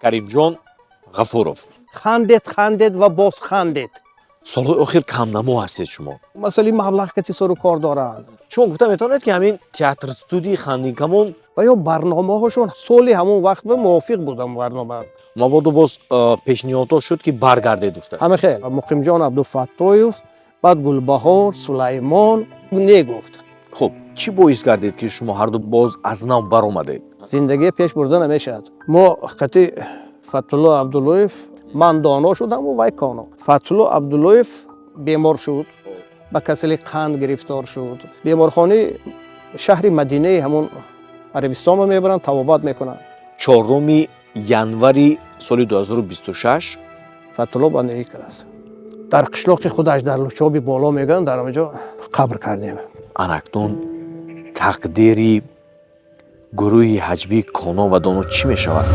Каримҷон Ғафуров. خندید و باز خندید. солҳои охир камнамо ҳастед шумо. مسئله مبلغ که سر و کار دارند шумо гуфта метавонед ки ҳамин театр студии хандинкамон و یا برنامه هاشون سالی همون وقت به موافق بودم برنامه. мабодо боз пешниҳодҳо шуд ки баргардед уфта. همه خیلی مقیم جان عبدالفتایف بعد گلبهار سلیمان نگفت. хуб чӣ боис гардид ки шумо ҳарду боз аз нав баромадед? زندگی پیش برده نمیشد. ما خطی فتحالله عبداللهیف من دانا شدم و وی کانا. فتحالله عبداللهیف بیمار شد. با کسل قند گرفتار شد. بیمارخانه شهر مدینه همون عربستان میبرن طبابت میکنن. 4 январи соли 2026 فتحالله بندگی کرد. در قشلاق خودش در لوچابی بالا میگن در اونجا قبر کردیم. анакнун тақдири гурӯҳи ҳаҷвии коно ва доно чӣ мешавад?